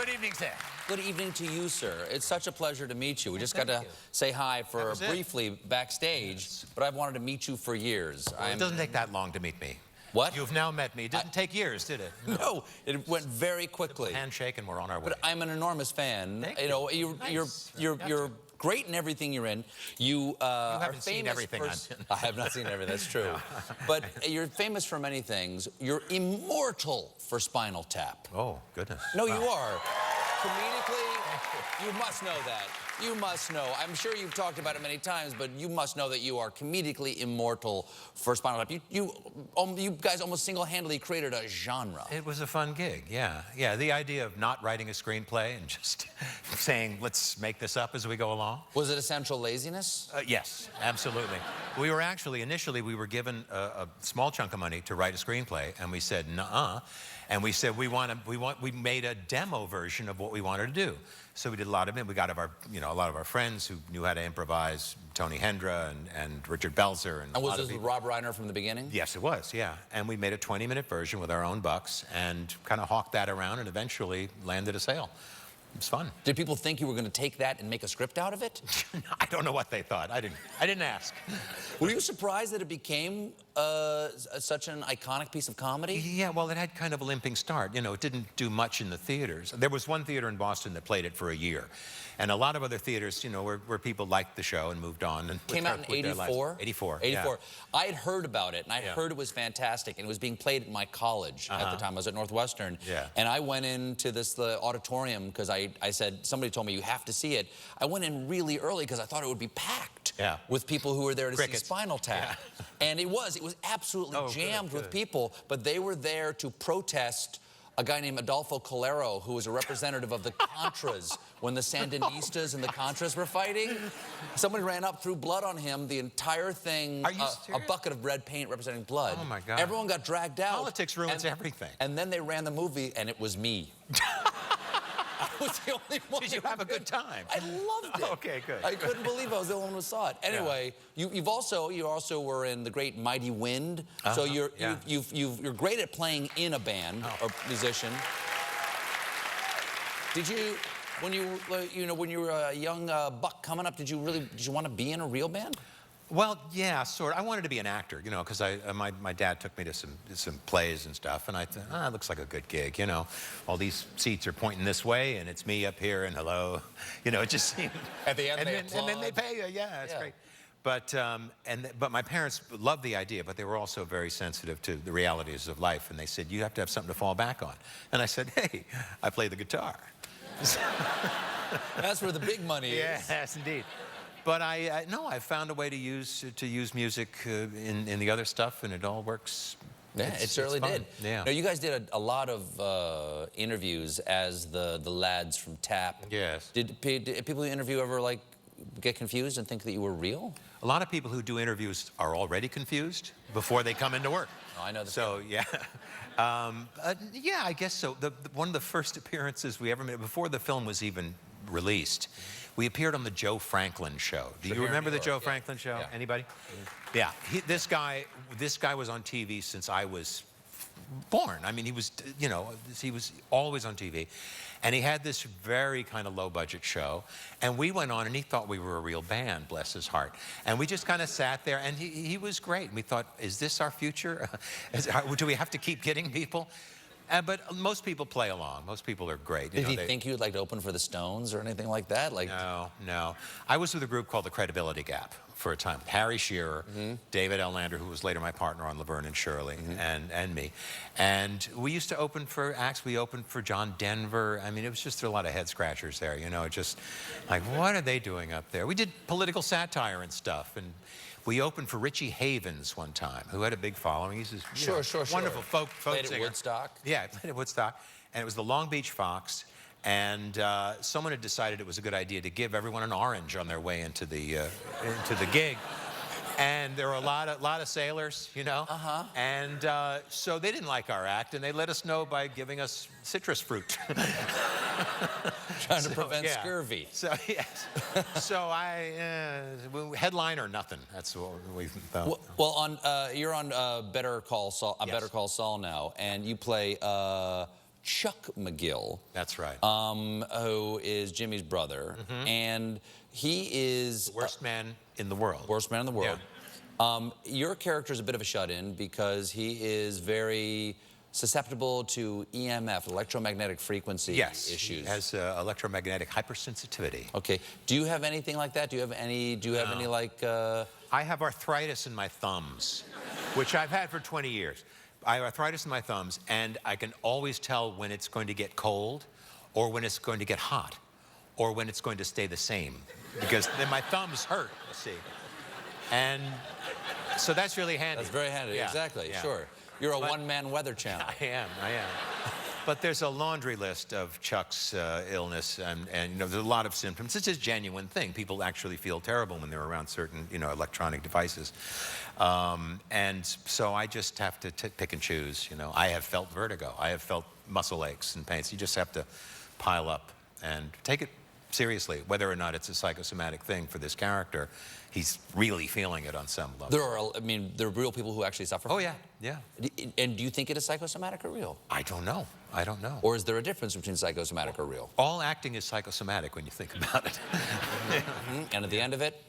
Good evening, Sam. Good evening to you, sir. It's such a pleasure to meet you. We just got to say hi for briefly backstage, but I've wanted to meet you for years. Well, it doesn't take that long to meet me. What? You've now met me. It didn't take years, did it? No, it went very quickly. Handshake and we're on our way. But I'm an enormous fan. Thank you know, Nice. you're great in everything you're in. You haven't seen everything I'm in. I have not seen everything. That's true. No. But you're famous for many things. You're immortal for Spinal Tap. Oh, goodness. No, you are. Comedically, you must know that. You must know. I'm sure you've talked about it many times, but you must know that you are comedically immortal for Spinal Tap. You guys almost single-handedly created a genre. It was a fun gig, yeah. Yeah, the idea of not writing a screenplay and just saying, let's make this up as we go along. Was it essential laziness? Yes, absolutely. We were actually, initially, we were given a small chunk of money to write a screenplay, and we said, nuh-uh. And we said, we made a demo version of what we wanted to do. So we did a lot of it. We got a lot of our friends who knew how to improvise, Tony Hendra and Richard Belzer. And was this with Rob Reiner from the beginning? Yes, it was, yeah. And we made a 20-minute version with our own bucks and kind of hawked that around and eventually landed a sale. It was fun. Did people think you were going to take that and make a script out of it? I don't know what they thought. I didn't ask. Were you surprised that it became such an iconic piece of comedy? Yeah, well, it had kind of a limping start. You know, it didn't do much in the theaters. There was one theater in Boston that played it for a year. And a lot of other theaters, you know, where people liked the show and moved on. And came out in 84? 84, 84. Yeah. I had heard about it, and I heard it was fantastic. And it was being played at my college at the time. I was at Northwestern. Yeah. And I went into the auditorium because I said, somebody told me you have to see it. I went in really early because I thought it would be packed with people who were there to see Spinal Tap. Yeah. And it was absolutely jammed with people, but they were there to protest a guy named Adolfo Calero, who was a representative of the Contras when the Sandinistas and the Contras were fighting. Somebody ran up, threw blood on him, the entire thing, a bucket of red paint representing blood. Oh, my God. Everyone got dragged out. Politics ruins everything. And then they ran the movie, and it was me. I was the only one. Did you have a good time? I loved it. Okay, good. I couldn't believe I was the only one who saw it. Anyway, you also were in The Great Mighty Wind. So you're great at playing in a band or musician. Did you, when you were a young buck coming up, did you want to be in a real band? Well, yeah, sort of. I wanted to be an actor, you know, because my dad took me to some plays and stuff, and I thought, it looks like a good gig, you know. All these seats are pointing this way, and it's me up here, and hello, you know. It just seemed. At the end, and then they pay you, it's great. But my parents loved the idea, but they were also very sensitive to the realities of life, and they said, you have to have something to fall back on. And I said, hey, I play the guitar. That's where the big money is. Yes, indeed. But I found a way to use music in the other stuff, and it all works. Yeah, it certainly did. Yeah. Now, you guys did a lot of interviews as the lads from Tap. Yes. Did people you interview ever get confused and think that you were real? A lot of people who do interviews are already confused before they come into work. Oh, I know the feeling. Yeah. Yeah, I guess so. One of the first appearances we ever made, before the film was even released, we appeared on the Joe Franklin show. Do you remember the Joe Franklin show? Yeah. Anybody? Yeah. This guy was on TV since I was born. I mean, he was always on TV. And he had this very kind of low-budget show. And we went on, and he thought we were a real band, bless his heart. And we just kind of sat there, and he was great. And we thought, is this our future? Do we have to keep getting people? But most people play along. Most people are great. Did he think you'd like to open for the Stones or anything like that? No. I was with a group called the Credibility Gap for a time. Harry Shearer, David L. Lander, who was later my partner on Laverne and Shirley, and me. And we used to open for acts. We opened for John Denver. I mean, it was just a lot of head scratchers there, you know, just like, what are they doing up there? We did political satire and stuff. And we opened for Richie Havens one time, who had a big following. He's this wonderful folk played singer. At Woodstock? Yeah, he played at Woodstock. And it was the Long Beach Fox. And someone had decided it was a good idea to give everyone an orange on their way into the gig. And there were a lot of sailors, you know. And so they didn't like our act, and they let us know by giving us citrus fruit. Trying to prevent scurvy. So yes. So headline or nothing. That's what we thought. Well, you're on Better Call Saul. Better Call Saul now, and you play Chuck McGill. That's right. Who is Jimmy's brother. And he is... The worst man in the world. Worst man in the world. Yeah. Your character is a bit of a shut-in because he is very susceptible to EMF, electromagnetic frequency issues. He has electromagnetic hypersensitivity. Okay. Do you have anything like that? Do you have any, like... I have arthritis in my thumbs, which I've had for 20 years. I have arthritis in my thumbs, and I can always tell when it's going to get cold, or when it's going to get hot, or when it's going to stay the same, because then my thumbs hurt, you see. And so that's really handy. That's very handy, exactly, sure. You're a one-man weather channel. I am. But there's a laundry list of Chuck's illness, and you know, there's a lot of symptoms. It's a genuine thing. People actually feel terrible when they're around certain, you know, electronic devices. And so I just have to pick and choose, you know. I have felt vertigo. I have felt muscle aches and pains. You just have to pile up and take it seriously, whether or not it's a psychosomatic thing for this character. He's really feeling it on some level. There are, I mean, there are real people who actually suffer from it? Yeah. And do you think it is psychosomatic or real? I don't know. I don't know. Or is there a difference between psychosomatic or real? All acting is psychosomatic when you think about it. And at the end of it,